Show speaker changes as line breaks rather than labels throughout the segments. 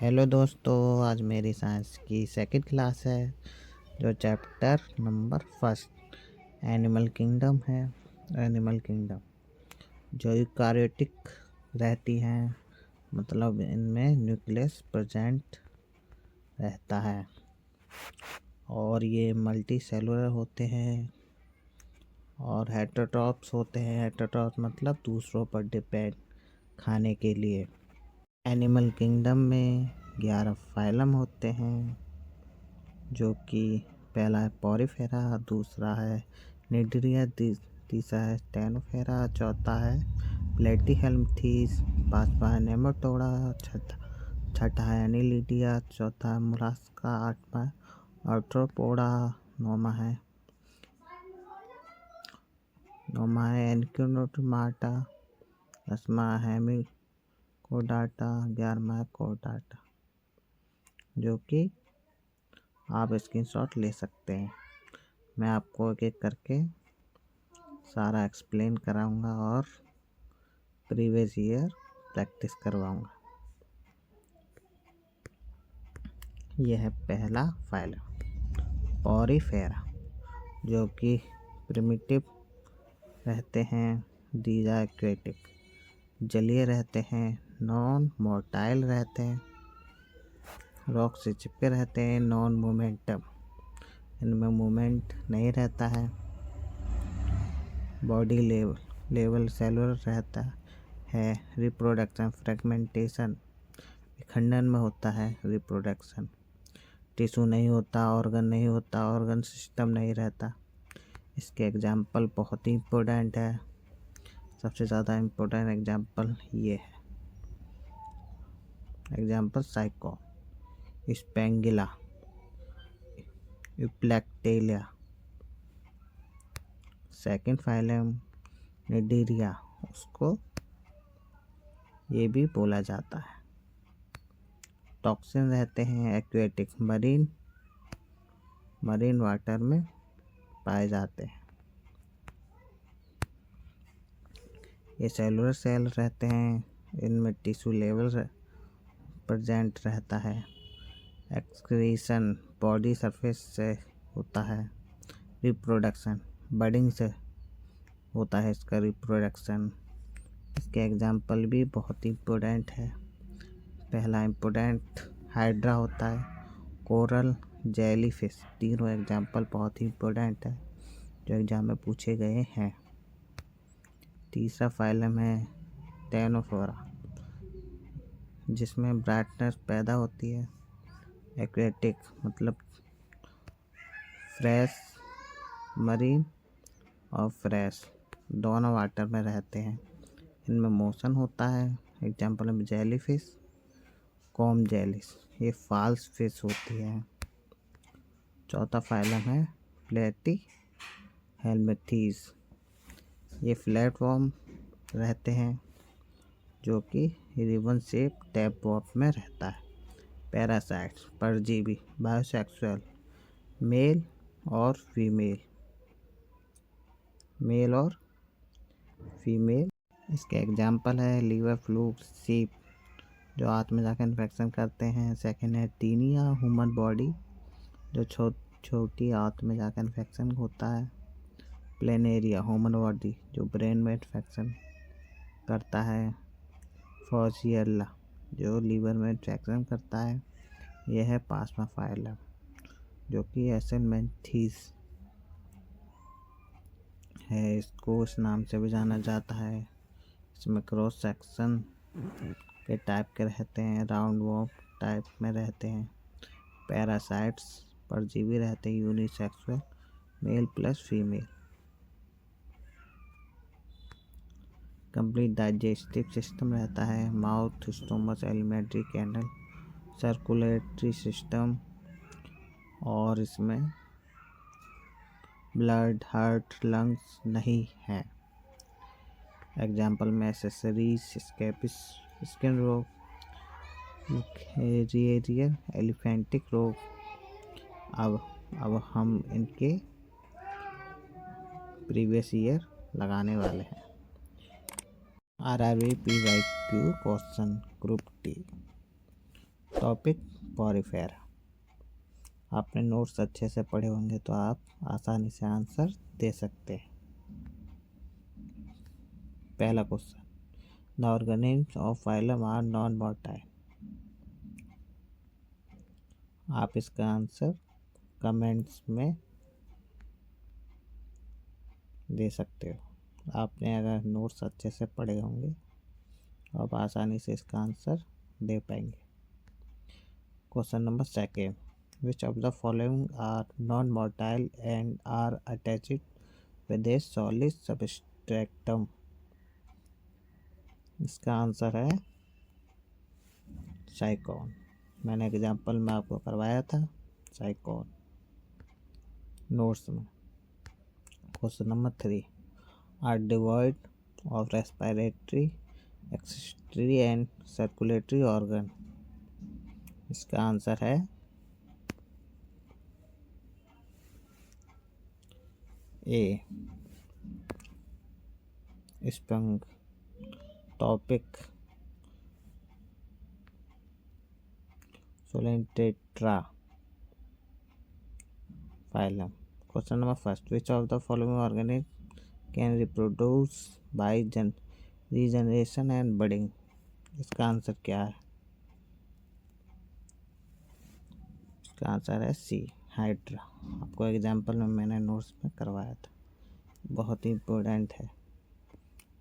Hello दोस्तों, आज मेरी साइंस की सेकंड क्लास है जो chapter number first animal kingdom है। एनिमल किंगडम जो यूकारियोटिक रहती हैं, मतलब इनमें न्यूक्लियस प्रेजेंट रहता है और ये मल्टी सेलुलर होते हैं और हेटेरोट्रॉप्स होते हैं। हेटेरोट्रॉप्स मतलब दूसरों पर डिपेंड खाने के लिए। एनिमल किंगडम में 11 फाइलम होते हैं, जो कि पहला है पॉरीफेरा, दूसरा है निडरिया, तीसरा है स्टेनोफेरा, चौथा है प्लेटीहेल्मिंथेस, पांचवा है नेमाटोडा, छठा है एनीलिडिया, चौथा है मोलस्का, आठवां आर्थ्रोपोडा, नौवां है एनक्यूलोमाटा, 10वां है हेमिकोडाटा, 11वां है कोडाटा, जो कि आप स्क्रीनशॉट ले सकते हैं। मैं आपको एक एक करके सारा एक्सप्लेन कराऊंगा और प्रीवियस ईयर प्रैक्टिस करवाऊंगा। यह है पहला फाइलम पॉरीफेरा, जो कि प्रिमिटिव रहते हैं, दीज आर एक्वेटिक, जलीय रहते हैं, नॉन मोटाइल रहते हैं, रॉक से चिपके रहते हैं, नॉन मोमेंटम, इनमें मूवमेंट नहीं रहता है, बॉडी लेवल सेलुलर रहता है, रिप्रोडक्शन फ्रेगमेंटेशन विखंडन में होता है, रिप्रोडक्शन टिश्यू नहीं होता, ऑर्गन नहीं होता, ऑर्गन सिस्टम नहीं रहता। इसके एग्जाम्पल बहुत ही इम्पोर्टेंट है। सबसे ज़्यादा इम्पोर्टेंट एग्जाम्पल ये है। Example Sycon, Spongilla, Euplectella. Second phylum Cnidaria, उसको ये भी बोला जाता है। टॉक्सिन रहते हैं एक्वेटिक, मरीन वाटर में पाए जाते हैं। ये सेलुलर सेल रहते हैं, इनमें टिश्यू लेवल प्रेजेंट रहता है। एक्सक्रीशन बॉडी सरफेस से होता है। रिप्रोडक्शन बडिंग से होता है इसका रिप्रोडक्शन। इसके एग्जाम्पल भी बहुत इम्पोर्टेंट है। पहला इम्पोर्टेंट हाइड्रा होता है, कोरल, जेलीफिश, तीनों एग्जाम्पल बहुत ही इम्पोर्टेंट है जो एग्जाम में पूछे गए हैं। तीसरा फाइलम है टेनोफोरा, जिसमें ब्राइटनेस पैदा होती है। एक्वेटिक मतलब फ्रेश, मरीन और फ्रेश दोनों वाटर में रहते हैं, इनमें मोशन होता है। एग्जाम्पल में जेलीफिश, कॉम जेलिस, ये फॉल्स फिश होती है। चौथा फाइलम है प्लेटी हेल्मिंथेस, ये प्लेटफॉर्म रहते हैं जो कि रिबन शेप टैप बॉब में रहता है। पैरासाइट्स परजीवी, बायोसेक्सुअल, मेल और फीमेल। इसके एग्जाम्पल है लीवर फ्लूक, सीप जो हाथ में जाकर इन्फेक्शन करते हैं। सेकेंड है टीनिया, ह्यूमन बॉडी जो छोटी हाथ में जाकर इन्फेक्शन होता है। प्लेनेरिया, ह्यूमन बॉडी जो ब्रेन में इन्फेक्शन करता है। फॉसियल्ला जो लीवर में इन्फेक्शन करता है। यह है पांचवा फाइलम जो कि एसेलमेंथीस है, इसको इस नाम से भी जाना जाता है। इसमें क्रॉस सेक्शन के टाइप के रहते हैं, राउंड वॉर्म टाइप में रहते हैं। पैरासाइट्स परजीवी रहते हैं, unisexual, male plus female. Complete digestive system रहता है, mouth, stomach, alimentary canal, circulatory system, और इसमें ब्लड, हार्ट, लंग्स नहीं है। एग्जाम्पल में एक्सेसरीज, स्केपिस, स्किन रोग, यूकेरियल एलिफेंटिक रोग। अब हम इनके प्रीवियस ईयर लगाने वाले हैं। RRB PYQ question group D. Topic Porifera. आपने नोट्स अच्छे से पढ़े होंगे तो आप आसानी से आंसर दे सकते हैं। पहला question, the organism of phylum are non motile. आप इसका आंसर कमेंट्स में दे सकते हो। आपने अगर नोट्स अच्छे से पढ़े होंगे तो आप आसानी से इसका आंसर दे पाएंगे। Question number second, which of the following are non motile and are attached with a solid substratum. इसका आंसर है साइकॉन। मैंने एग्जाम्पल में आपको करवाया था साइकॉन नोट्स में। Question number 3, are devoid of respiratory, excretory and circulatory organ. इसका answer है A, sponge. Topic Coelenterata phylum. Question number first, which of the following organism can reproduce by regeneration and budding. इसका answer क्या है? इसका answer है सी, hydra. आपको example में मैंने नोट्स में करवाया था, बहुत ही इम्पोर्टेंट है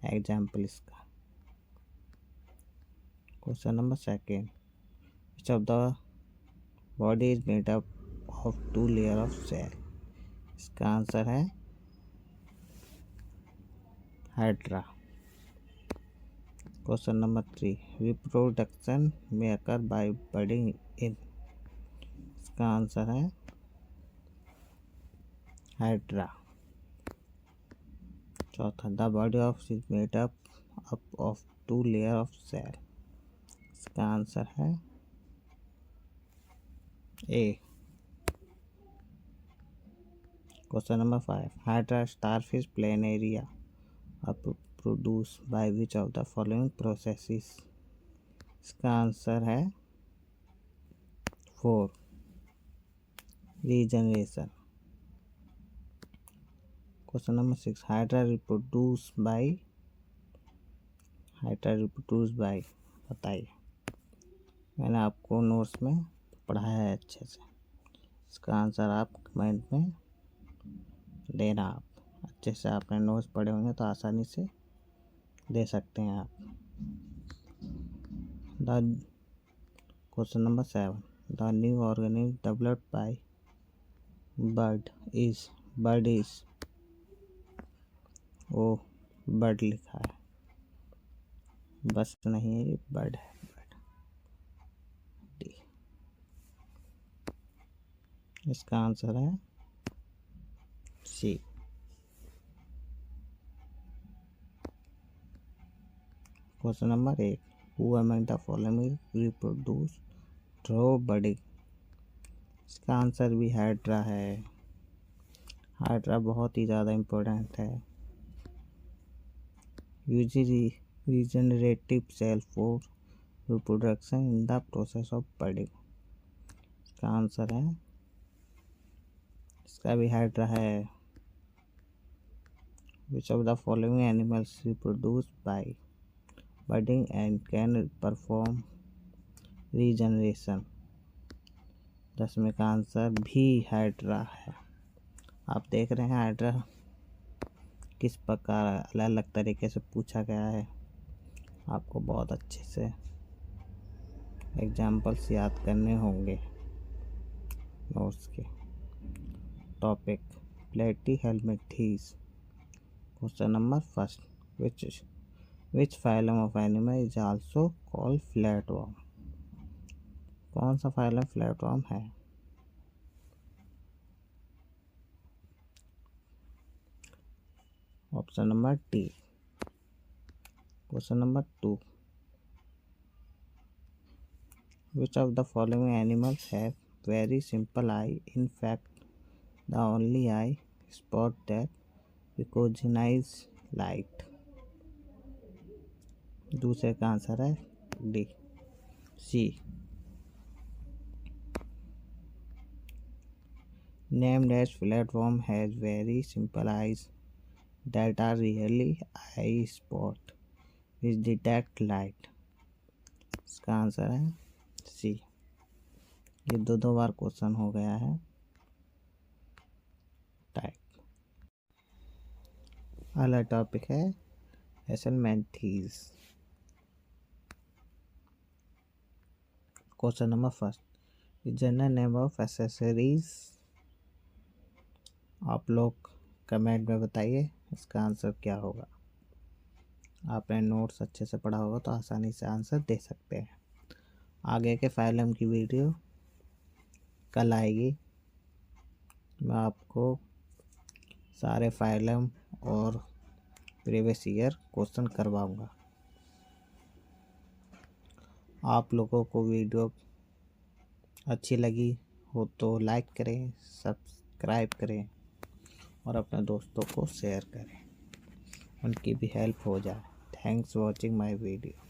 एग्जाम्पल इसका। Question number second, which of the body is made up of 2 layer of cell. इसका आंसर है हाइड्रा। क्वेश्चन नंबर 3, रिप्रोडक्शन में अकर बाय बडिंग इन। इसका आंसर है हाइड्रा। चौथा, the body of is made up of 2 layer of cell. इसका answer है A. Question number 5, Hydra starfish Planaria produce by which of the following processes. इसका answer है 4, regeneration. Question number 6, Hydra reproduce by बताइए। मैंने आपको notes में पढ़ाया है अच्छे से। इसका आंसर आप कमेंट में देना। आप अच्छे से आपने नोट्स पढ़े होंगे तो आसानी से दे सकते हैं आप। Question number 7, the new organism developed by bird is oh, bird लिखा है, बस नहीं है, ये बर्ड है। डी। इसका आंसर है C. Question number 8, who among the following reproduce through budding. इसका आंसर भी हाइड्रा है। हाइड्रा बहुत ही ज़्यादा इम्पोर्टेंट है। Usually regenerative cell for reproduction in the process of budding। इसका आंसर है, इसका भी हाइड्रा है। which of the following animals reproduce by budding and can perform regeneration। 10वें का आंसर भी हाइड्रा है। आप देख रहे हैं हाइड्रा किस प्रकार अलग अलग तरीके से पूछा गया है। आपको बहुत अच्छे से एग्जाम्पल्स याद करने होंगे नोट्स के। टॉपिक प्लेटी helminths. Question number first, which phylum of animal is also called flatworm. कौन सा फाइलम फ्लैटवर्म है? Option number D. Question number 2, which of the following animals have very simple eye, in fact the only eye spot that recognize light। दूसरे का answer है D, C. Name dash platform has very simple eyes that are really eye spot which detect light. इसका answer है सी। ये दो बार question हो गया है टाइप। अगला टॉपिक है Aschelminthes. Question number first, general name of accessories. आप लोग कमेंट में बताइए इसका आंसर क्या होगा। आपने नोट्स अच्छे से पढ़ा होगा तो आसानी से आंसर दे सकते हैं। आगे के फाइलम की वीडियो कल आएगी। मैं आपको सारे फाइलम और प्रीवियस ईयर क्वेश्चन करवाऊंगा। आप लोगों को वीडियो अच्छी लगी हो तो लाइक करें, सब्सक्राइब करें और अपने दोस्तों को शेयर करें, उनकी भी हेल्प हो जाए। Thanks watching my video.